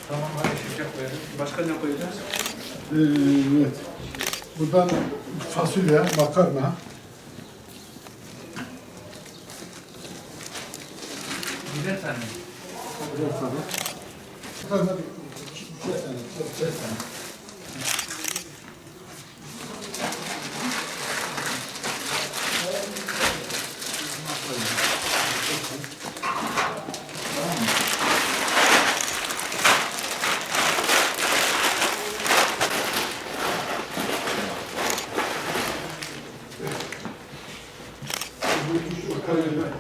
Tamam, hadi şeker koyalım. Başka ne koyacağız? Evet. Buradan fasulye, makarna. Biber tane. Biber tane. Makarna bir tane.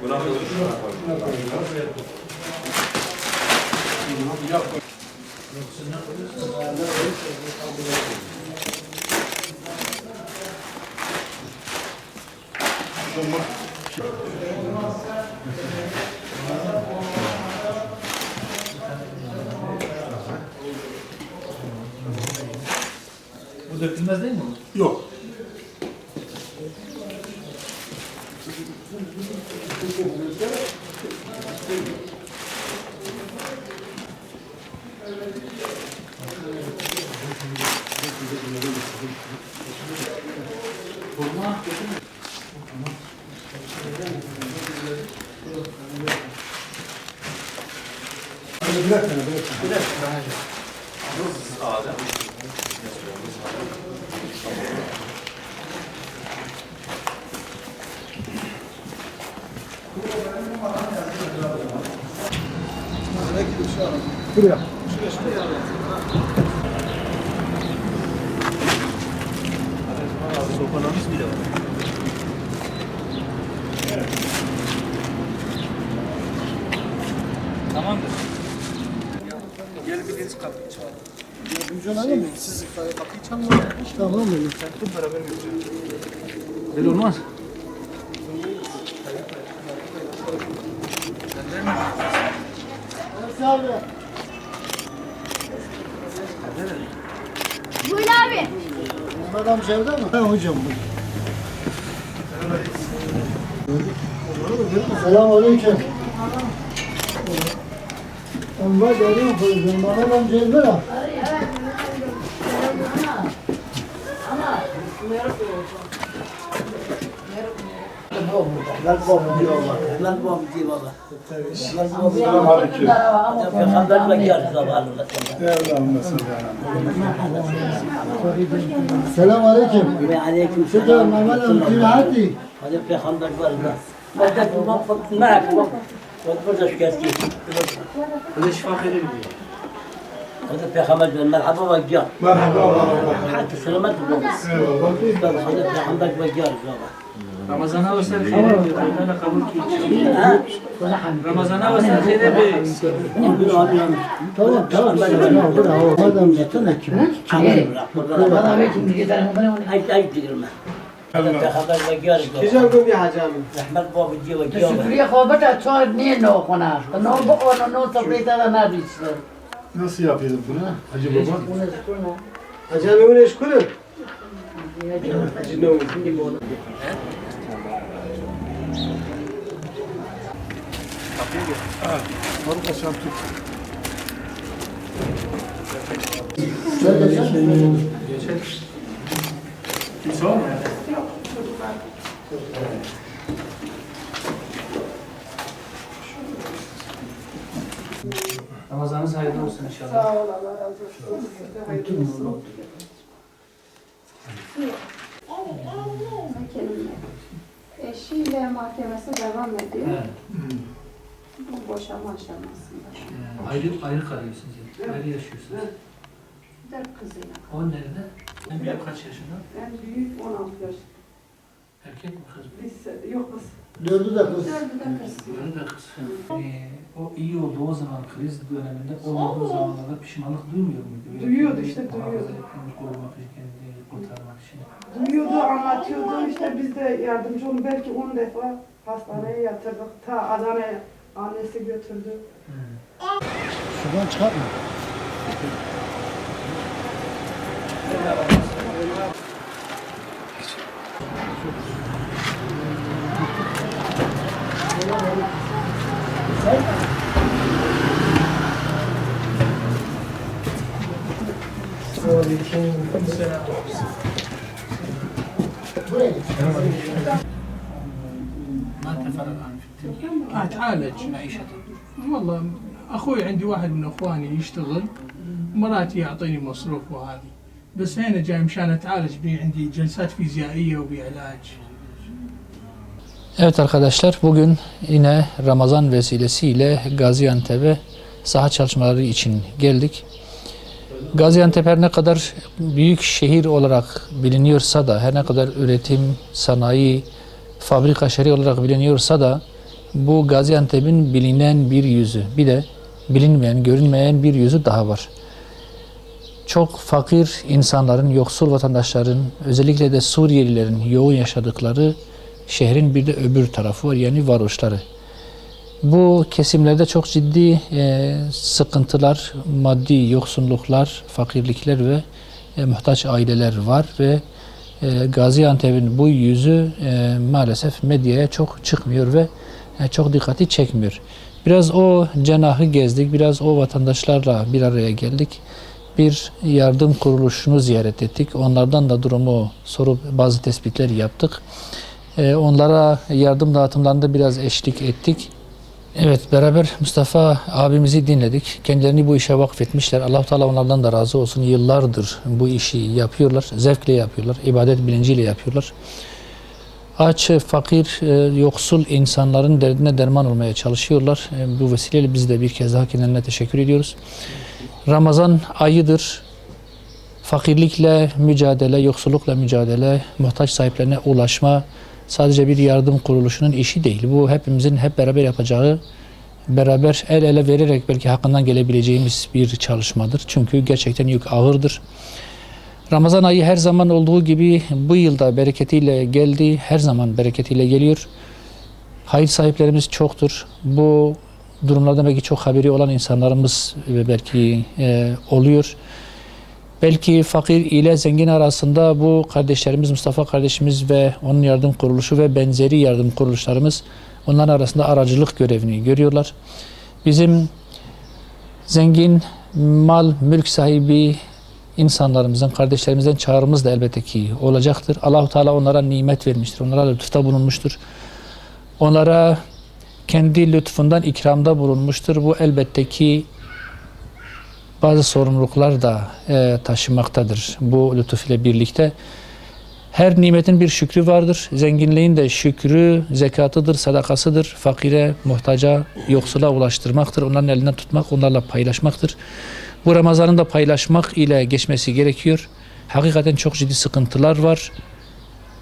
Buna Bu dökülmez değil mi? Yok. Birer tane. Biber tane. Adem. Buraya. Sopanamız bile var. Tamamdır. Gel biriniz kapıyı çal. Yardımcı olalım mı? Siz kapıyı çalmayın. Tamam mı? Hep beraber mi yapacağız? Öyle olmaz. Buyur abi. Adam sevdi mi? Ben hocam. Selamünaleyküm. Onlar geliyor koyuyorum. Bana adam sevdi mi? Selamünaleyküm. Selamünaleyküm. Ve aleyküm Şükür selam. Mehmet Hanım, Zilhati. Hadi peygamber var da. Hadi bu merak bak. Burada şu gerçeği. Öyle şifa verir mi? Hadi peygamber var. Merhaba ve gel. Merhaba. Hatta selamet bu. Eyvallah. Hadi peygamber ve gel baba. Ramazan'a olsa bir şeyler diyor. Allah'ına kabul ki. Ramazan'a olsa bir şeyler bir. Tamam. Bravo. Adam zaten hekim. Bana ver şimdi gidelim. Ay girme. Hadi peygamber ve gel. Güzel gün ya hacı abi. Rahmet baba diye ve gel. Şükriye kobata çoğu niye ne okuna? Ne bu onu ne sohbete de ne biçler? Nasıl yapıyoruz bunu Hacı Baba? Hacı abi bunu eşkulüm. Hacı ne oldu? Maruk Hasan Türk. Geçelim. Kimse var mı? Ramazanınız hayırlı olsun inşallah. Sağ ol, Allah razı olsun. Size hayırlı olsun. Eşiyle mahkemesi devam ediyor. Evet. Bu boşanma aşamasında. Ayrı kalıyorsunuz yani. Ayrı yaşıyorsunuz. Dört kızıyla. O nerede? En büyük kaç yaşında? En büyük 16 yaş. Erkek mi kız mı? Lise, yok kız. Dördü de kız. Dördü de kız. Öyle de kız. O iyi oldu o zaman kriz döneminde olmadığı zamanlarda pişmanlık duymuyor muydu? Duyuyordu işte, duyuyordu. Kendini korumak için, kendini kurtarmak için. Duyuyordu, anlatıyordu. İşte biz de yardımcı olduk. Belki 10 defa hastaneye yatırdık. Ta Adana'ya annesi götürdü. Şuradan çıkartma. Aleyküm. ما تفرق عن في التركيا. اتعالج معيشة. والله اخوي عندي واحد من اخواني يشتغل مراتي يعطيني مصروف وهذه بس هنا جاي مشان اتعالج بي عندي جلسات فيزيائيه وبعلاج. Evet arkadaşlar, bugün yine Ramazan vesilesiyle Gaziantep'e saha çalışmaları için geldik. Gaziantep her ne kadar büyük şehir olarak biliniyorsa da, her ne kadar üretim, sanayi, fabrika şehri olarak biliniyorsa da bu Gaziantep'in bilinen bir yüzü, bir de bilinmeyen, görünmeyen bir yüzü daha var. Çok fakir insanların, yoksul vatandaşların, özellikle de Suriyelilerin yoğun yaşadıkları şehrin bir de öbür tarafı var, yani varoşları. Bu kesimlerde çok ciddi sıkıntılar, maddi yoksunluklar, fakirlikler ve muhtaç aileler var ve Gaziantep'in bu yüzü maalesef medyaya çok çıkmıyor ve çok dikkati çekmiyor. Biraz o cenahı gezdik, biraz o vatandaşlarla bir araya geldik. Bir yardım kuruluşunu ziyaret ettik. Onlardan da durumu sorup bazı tespitler yaptık. Onlara yardım dağıtımlarında biraz eşlik ettik. Evet, beraber Mustafa abimizi dinledik. Kendilerini bu işe vakfetmişler. Allah-u Teala onlardan da razı olsun. Yıllardır bu işi yapıyorlar. Zevkle yapıyorlar. İbadet bilinciyle yapıyorlar. Aç, fakir, yoksul insanların derdine derman olmaya çalışıyorlar. Bu vesileyle biz de bir kez daha kendilerine teşekkür ediyoruz. Ramazan ayıdır. Fakirlikle mücadele, yoksullukla mücadele, muhtaç sahiplerine ulaşma sadece bir yardım kuruluşunun işi değil. Bu hepimizin hep beraber yapacağı, beraber el ele vererek belki hakkından gelebileceğimiz bir çalışmadır. Çünkü gerçekten yük ağırdır. Ramazan ayı her zaman olduğu gibi bu yılda bereketiyle geldi, her zaman bereketiyle geliyor. Hayır sahiplerimiz çoktur. Bu durumlardan belki çok haberi olan insanlarımız belki oluyor. Belki fakir ile zengin arasında bu kardeşlerimiz, Mustafa kardeşimiz ve onun yardım kuruluşu ve benzeri yardım kuruluşlarımız onların arasında aracılık görevini görüyorlar. Bizim zengin, mal, mülk sahibi insanlarımızın, kardeşlerimizden çağrımız da elbette ki olacaktır. Allah-u Teala onlara nimet vermiştir, onlara lütufta bulunmuştur. Onlara kendi lütfundan ikramda bulunmuştur. Bu elbette ki bazı sorumluluklar da taşımaktadır bu lütuf ile birlikte. Her nimetin bir şükrü vardır. Zenginliğin de şükrü, zekatıdır, sadakasıdır. Fakire, muhtaca, yoksula ulaştırmaktır. Onların elinden tutmak, onlarla paylaşmaktır. Bu Ramazan'ın da paylaşmak ile geçmesi gerekiyor. Hakikaten çok ciddi sıkıntılar var.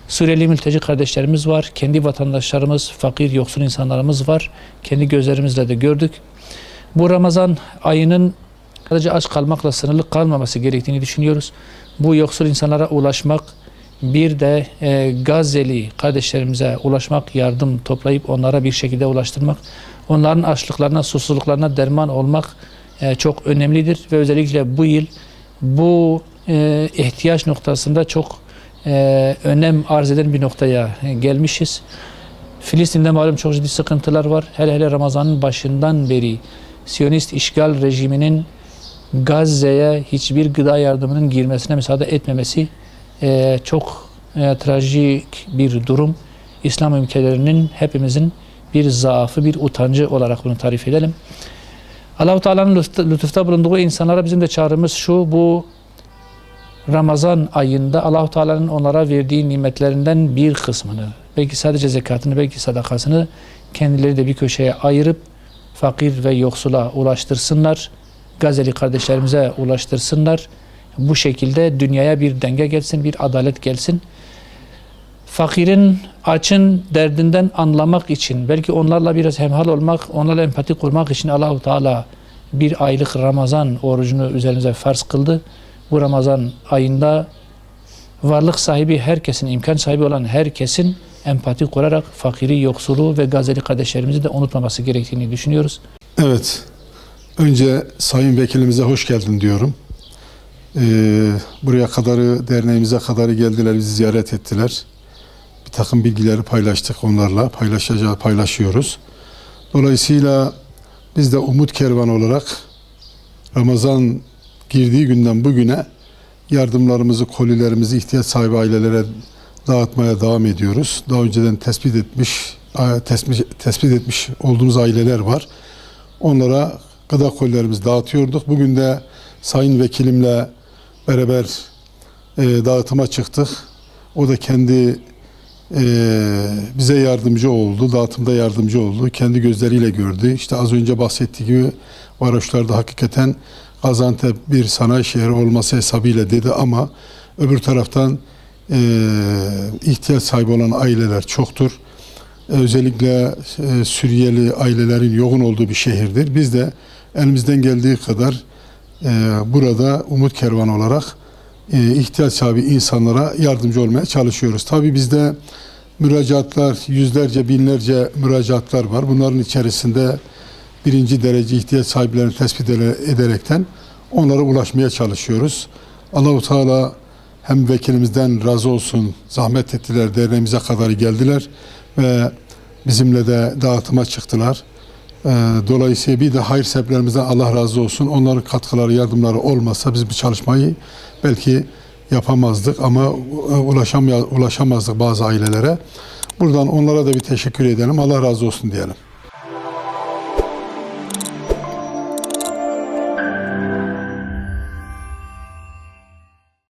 Suriyeli mülteci kardeşlerimiz var. Kendi vatandaşlarımız, fakir, yoksul insanlarımız var. Kendi gözlerimizle de gördük. Bu Ramazan ayının sadece aç kalmakla sınırlı kalmaması gerektiğini düşünüyoruz. Bu yoksul insanlara ulaşmak, bir de Gazze'li kardeşlerimize ulaşmak, yardım toplayıp onlara bir şekilde ulaştırmak, onların açlıklarına, susuzluklarına derman olmak çok önemlidir ve özellikle bu yıl bu ihtiyaç noktasında çok önem arz eden bir noktaya gelmişiz. Filistin'de malum çok ciddi sıkıntılar var. Hele Ramazan'ın başından beri Siyonist işgal rejiminin Gazze'ye hiçbir gıda yardımının girmesine müsaade etmemesi çok trajik bir durum. İslam ülkelerinin hepimizin bir zaafı, bir utancı olarak bunu tarif edelim. Allah-u Teala'nın lütufta bulunduğu insanlara bizim de çağrımız şu: bu Ramazan ayında Allah-u Teala'nın onlara verdiği nimetlerinden bir kısmını, belki sadece zekatını, belki sadakasını kendileri de bir köşeye ayırıp fakir ve yoksula ulaştırsınlar. Gazze'li kardeşlerimize ulaştırsınlar. Bu şekilde dünyaya bir denge gelsin, bir adalet gelsin. Fakirin, açın derdinden anlamak için, belki onlarla biraz hemhal olmak, onlarla empati kurmak için Allah-u Teala bir aylık Ramazan orucunu üzerimize farz kıldı. Bu Ramazan ayında varlık sahibi herkesin, imkan sahibi olan herkesin empati kurarak fakiri, yoksulu ve Gazze'li kardeşlerimizi de unutmaması gerektiğini düşünüyoruz. Evet, önce Sayın Vekilimize hoş geldin diyorum. Buraya kadarı, derneğimize kadarı geldiler, bizi ziyaret ettiler. Bir takım bilgileri paylaştık onlarla, paylaşıyoruz. Dolayısıyla biz de Umut Kervanı olarak Ramazan girdiği günden bugüne yardımlarımızı, kolilerimizi ihtiyaç sahibi ailelere dağıtmaya devam ediyoruz. Daha önceden tespit etmiş olduğumuz aileler var. Onlara gıda kolilerimizi dağıtıyorduk. Bugün de Sayın Vekilimle beraber dağıtıma çıktık. O da kendi bize yardımcı oldu, dağıtımda yardımcı oldu. Kendi gözleriyle gördü. İşte az önce bahsettiği gibi varoşlarda hakikaten Gaziantep bir sanayi şehri olması hesabıyla dedi ama öbür taraftan ihtiyaç sahibi olan aileler çoktur. Özellikle Suriyeli ailelerin yoğun olduğu bir şehirdir. Biz de elimizden geldiği kadar burada Umut Kervanı olarak ihtiyaç sahibi insanlara yardımcı olmaya çalışıyoruz. Tabii bizde müracaatlar, yüzlerce, binlerce müracaatlar var. Bunların içerisinde birinci derece ihtiyaç sahiplerini tespit ederekten onlara ulaşmaya çalışıyoruz. Allah-u Teala hem vekilimizden razı olsun, zahmet ettiler, derneğimize kadar geldiler ve bizimle de dağıtıma çıktılar. Dolayısıyla bir de hayır sebeplerimizden Allah razı olsun. Onların katkıları, yardımları olmasa biz bu çalışmayı belki yapamazdık ama ulaşamazdık bazı ailelere. Buradan onlara da bir teşekkür edelim. Allah razı olsun diyelim.